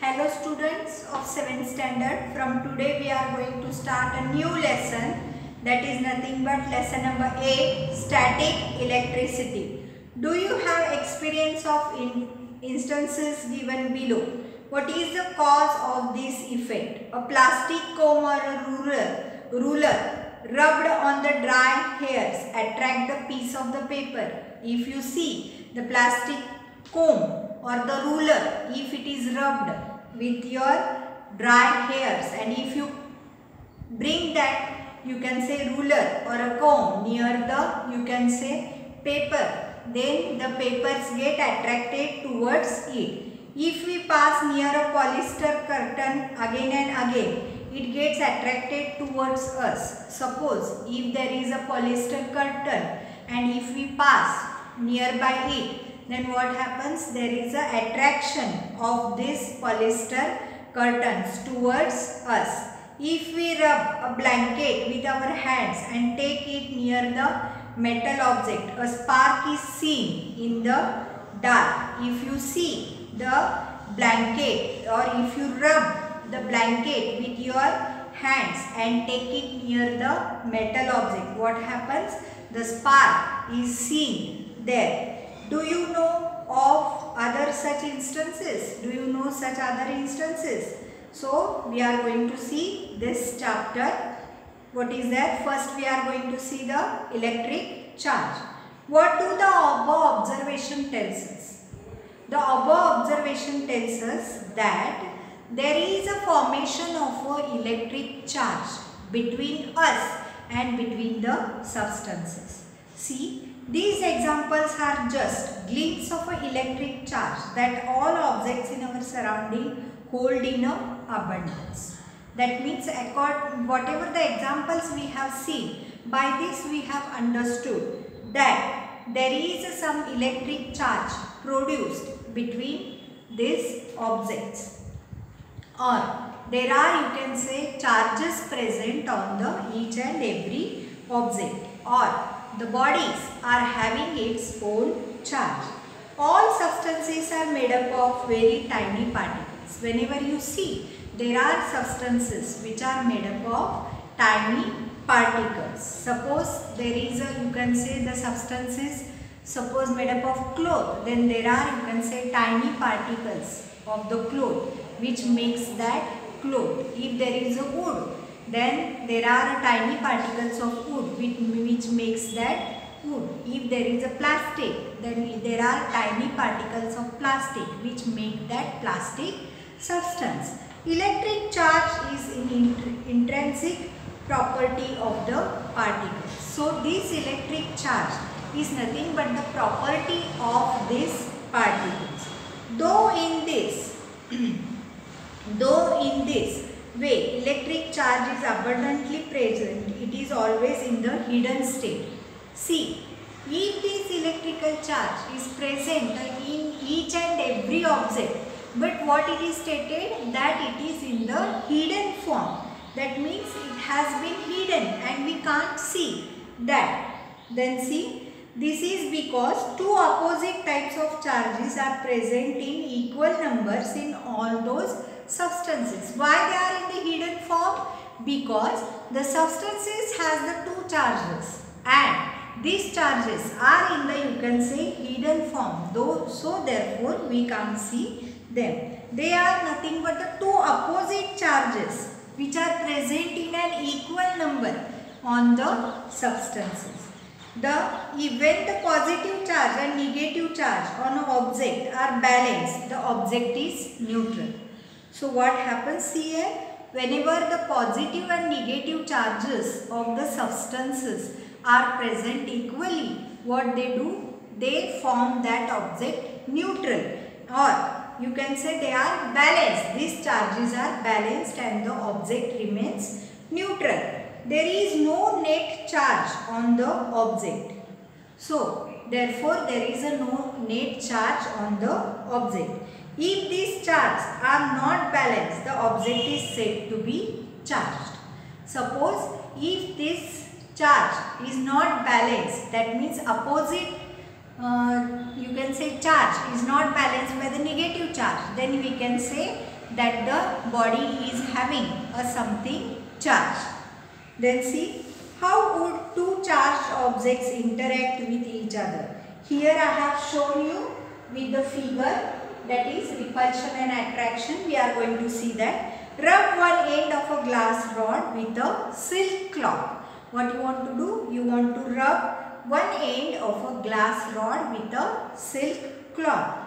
Hello students of 7th standard. From today we are going to start a new lesson, that is nothing but lesson number 8, static electricity. Do you have experience of instances given below? What is the cause of this effect? A plastic comb or a ruler rubbed on the dry hairs attract the piece of the paper. If you see the plastic comb or the ruler, if it is rubbed with your dry hairs, and if you bring that, you can say ruler or a comb near the, you can say paper, then the papers get attracted towards it. If we pass near a polyester curtain again and again, it gets attracted towards us. Suppose if there is a polyester curtain and if we pass nearby it, then what happens? There is a attraction of this polyester curtains towards us. If we rub a blanket with our hands and take it near the metal object, a spark is seen in the dark. If you see the blanket or if you rub the blanket with your hands and take it near the metal object, what happens? The spark is seen there. Do you know of other such instances? Do you know such other instances? So we are going to see this chapter. What is that? First we are going to see the electric charge. What do the above observation tells us? The above observation tells us that there is a formation of an electric charge between us and between the substances. See, these examples are just glimpses of an electric charge that all objects in our surrounding hold in abundance. That means whatever the examples we have seen, by this we have understood that there is some electric charge produced between these objects, or there are, you can say, charges present on the each and every object, or the bodies are having its own charge. All substances are made up of very tiny particles. Whenever you see, there are substances which are made up of tiny particles. Suppose there is a, you can say, the substances suppose made up of cloth, then there are, you can say, tiny particles of the cloth which makes that cloth. If there is a wood, then there are tiny particles of wood which makes that wood. If there is a plastic, then there are tiny particles of plastic which make that plastic substance. Electric charge is an intrinsic property of the particles. So this electric charge is nothing but the property of these particles. Though in this way electric charge is abundantly present, it is always in the hidden state. See, if this electrical charge is present in each and every object, but what it is stated, that it is in the hidden form. That means it has been hidden and we can't see that. Then see, this is because two opposite types of charges are present in equal numbers in all those substances. Why they are in the hidden form? Because the substances has the two charges and these charges are in the, you can say, hidden form. So therefore we can't see them. They are nothing but the two opposite charges which are present in an equal number on the substances. When the positive charge and negative charge on an object are balanced, the object is neutral. So what happens here? Whenever the positive and negative charges of the substances are present equally, what they do? They form that object neutral, or you can say they are balanced. These charges are balanced and the object remains neutral. There is no net charge on the object. So therefore there is a no net charge on the object. If these charges are not balanced, the object is said to be charged. Suppose if this charge is not balanced, that means opposite you can say charge is not balanced by the negative charge, then we can say that the body is having a something charged. Then see, how would two charged objects interact with each other? Here I have shown you with the figure, that is repulsion and attraction. We are going to see that. Rub one end of a glass rod with a silk cloth. What you want to do? You want to rub one end of a glass rod with a silk cloth.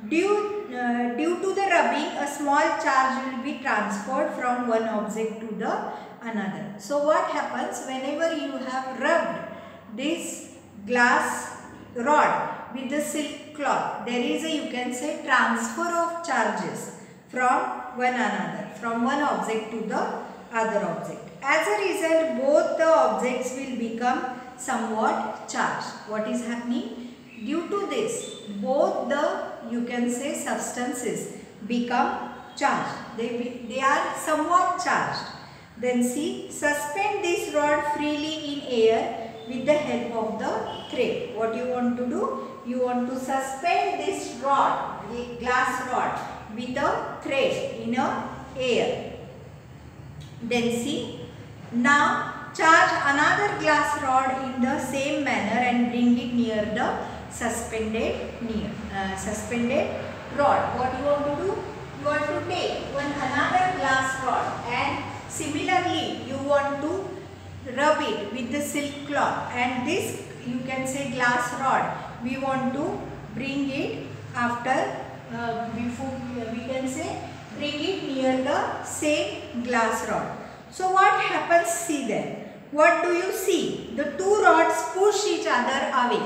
Due to the rubbing, a small charge will be transferred from one object to the another. So what happens whenever you have rubbed this glass rod with the silk cloth? There is a, you can say, transfer of charges from one another, from one object to the other object. As a result, both the objects will become somewhat charged. What is happening? Due to this, both the, you can say, substances become charged. They are somewhat charged. Then see, suspend this rod freely in air with the help of the thread. What you want to do? You want to suspend this rod, the glass rod, with a thread in a air. Then see, now charge another glass rod in the same manner and bring it near the suspended rod. What you want to do? You want to take another glass rod and similarly you want to rub it with the silk cloth, and this, you can say, glass rod, we want to bring it after before we can say bring it near the same glass rod. So what happens? See there. What do you see? The two rods push each other away.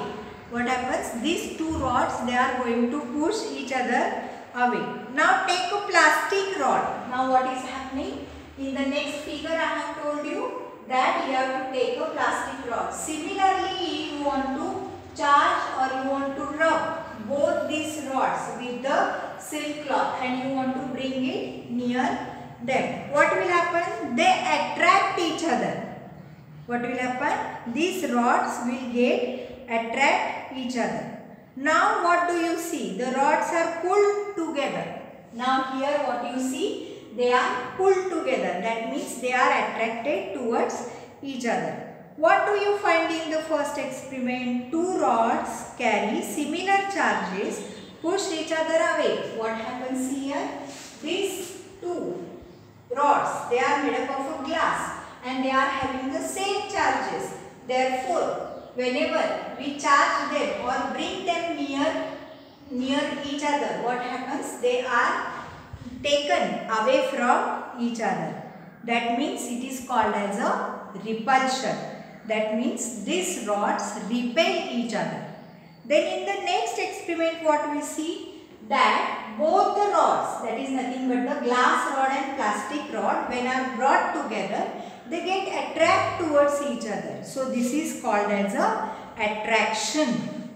What happens? These two rods, they are going to push each other away. Now take a plastic rod. Now what is happening? In the next figure I have told you that you have to take a plastic rod. Similarly, you want to charge or you want to rub both these rods with the silk cloth and you want to bring it near them. What will happen? They attract each other. What will happen? These rods will attract each other. Now what do you see? The rods are pulled together. Now here what you see? They are pulled together. That means they are attracted towards each other. What do you find in the first experiment? Two rods carry similar charges, push each other away. What happens here? These two rods, they are made up of a glass and they are having the same charges. Therefore, whenever we charge them or bring them near each other, what happens? They are taken away from each other. That means it is called as a repulsion. That means these rods repel each other. Then in the next experiment what we see? That both the rods, that is nothing but the glass rod and plastic rod, when are brought together, they get attracted towards each other. So this is called as a attraction.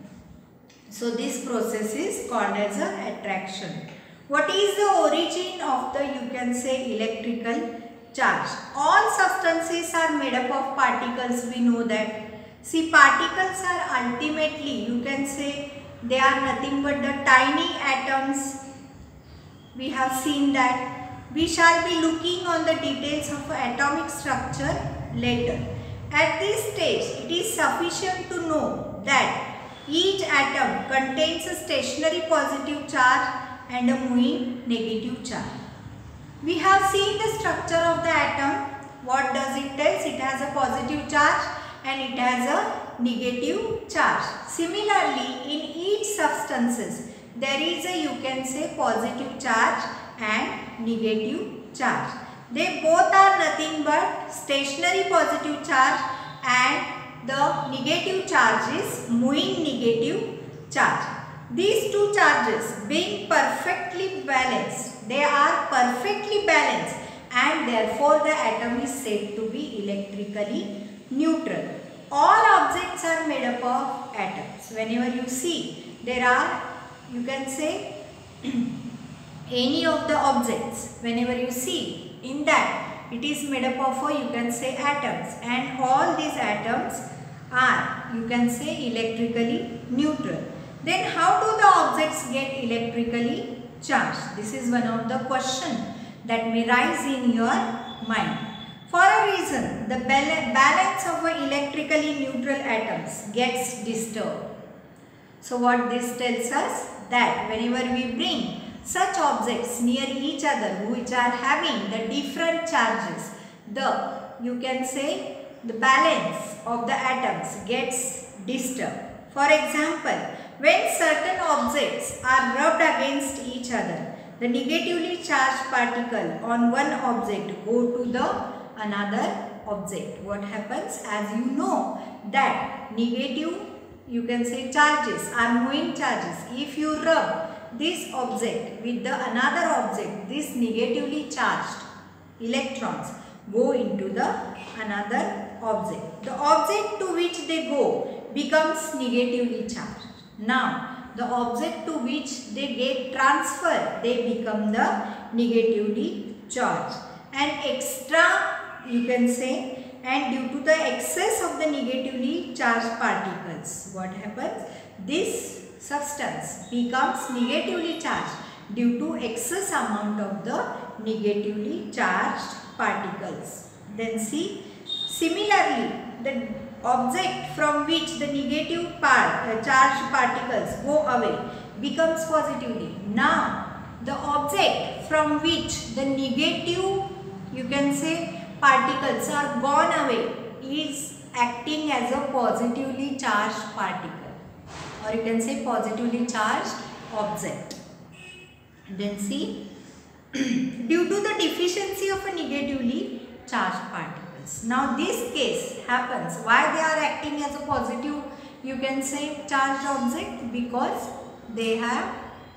So this process is called as a attraction. What is the origin of the, you can say, electrical charge? All substances are made up of particles, we know that. See, particles are ultimately, you can say, they are nothing but the tiny atoms. We have seen that. We shall be looking on the details of atomic structure later. At this stage, it is sufficient to know that each atom contains a stationary positive charge and a moving negative charge. We have seen the structure of the atom. What does it tell? It has a positive charge and it has a negative charge. Similarly, in each substances, there is a, you can say, positive charge and negative charge. They both are nothing but stationary positive charge and the negative charge is moving negative charge. These two charges being perfectly balanced, they are perfectly balanced and therefore the atom is said to be electrically neutral. All objects are made up of atoms. Whenever you see, there are, you can say, any of the objects, whenever you see in that, it is made up of, you can say, atoms, and all these atoms are, you can say, electrically neutral. Then how do the objects get electrically charge? This is one of the question that may rise in your mind. For a reason, the balance of electrically neutral atoms gets disturbed. So what this tells us? That whenever we bring such objects near each other which are having the different charges, you can say the balance of the atoms gets disturbed. For example, when certain objects are rubbed against each other, the negatively charged particle on one object go to the another object. What happens? As you know that negative, you can say, charges are moving charges. If you rub this object with the another object, this negatively charged electrons go into the another object. The object to which they go becomes negatively charged. Now, the object to which they get transferred, they become the negatively charged. And extra, you can say, and due to the excess of the negatively charged particles, what happens? This substance becomes negatively charged due to excess amount of the negatively charged particles. Then see, similarly, the object from which the negative charged particles go away becomes positively. Now, the object from which the negative, you can say, particles are gone away is acting as a positively charged particle, or you can say positively charged object. Then see, due to the deficiency of a negatively charged particles. Now this case happens, why they are acting as a positive, you can say, charged object? Because they have,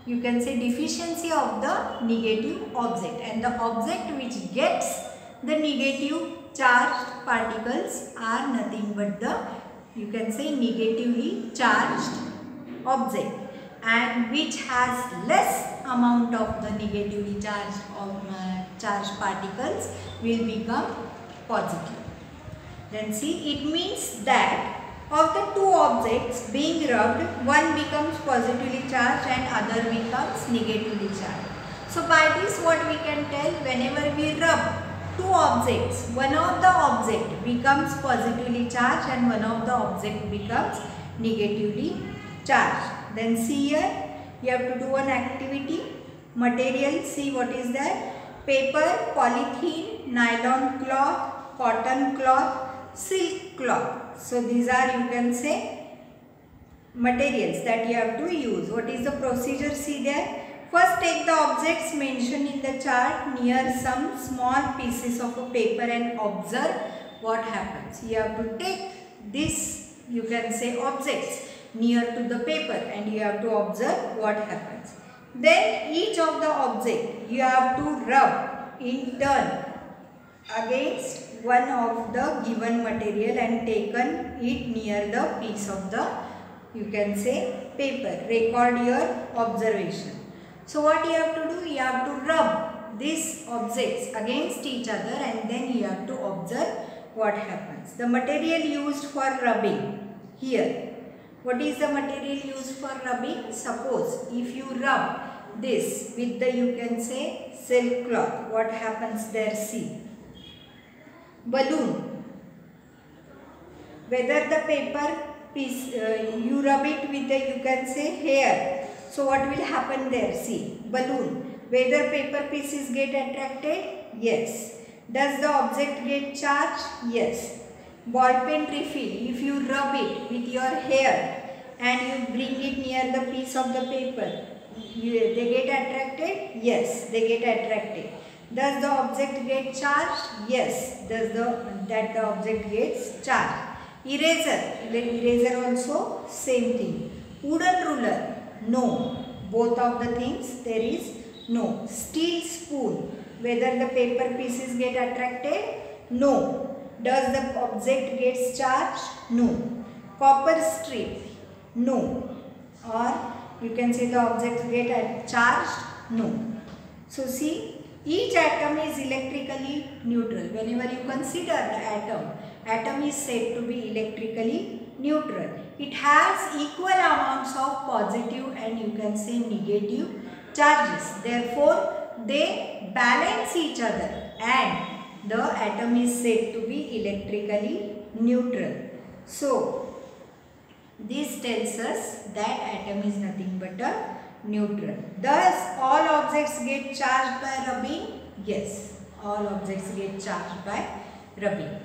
you can say, deficiency of the negative object, and the object which gets the negative charged particles are nothing but the, you can say, negatively charged object, and which has less amount of the negatively charged particles will become positive. Then see, it means that of the two objects being rubbed, one becomes positively charged and other becomes negatively charged. So by this what we can tell, whenever we rub two objects, one of the object becomes positively charged and one of the object becomes negatively charged. Then see here, you have to do an activity. Material, see what is that? Paper, polythene, nylon cloth, cotton cloth, silk cloth. So these are, you can say, materials that you have to use. What is the procedure? See there. First, take the objects mentioned in the chart near some small pieces of a paper and observe what happens. You have to take this, you can say, objects near to the paper and you have to observe what happens. Then each of the object you have to rub in turn against one of the given material and taken it near the piece of the, you can say, paper. Record your observation. So what you have to do? You have to rub these objects against each other and then you have to observe what happens. The material used for rubbing here. What is the material used for rubbing? Suppose if you rub this with the, you can say, silk cloth, what happens there? See. Balloon. Whether the paper piece, you rub it with the, you can say, hair. So what will happen there? See, balloon. Whether paper pieces get attracted? Yes. Does the object get charged? Yes. Ball pen refill. If you rub it with your hair and you bring it near the piece of the paper, they get attracted? Yes, they get attracted. Does the object get charged? Yes. Does the object gets charged. Eraser. Eraser also same thing. Wooden ruler. No. Both of the things there is no. Steel spoon. Whether the paper pieces get attracted? No. Does the object gets charged? No. Copper strip? No. Or you can say the object get charged? No. So see, each atom is electrically neutral. Whenever you consider the atom is said to be electrically neutral. It has equal amounts of positive and you can say negative charges. Therefore, they balance each other and the atom is said to be electrically neutral. So, this tells us that atom is nothing but a neutral. Thus, all objects get charged by rubbing. Yes, all objects get charged by rubbing.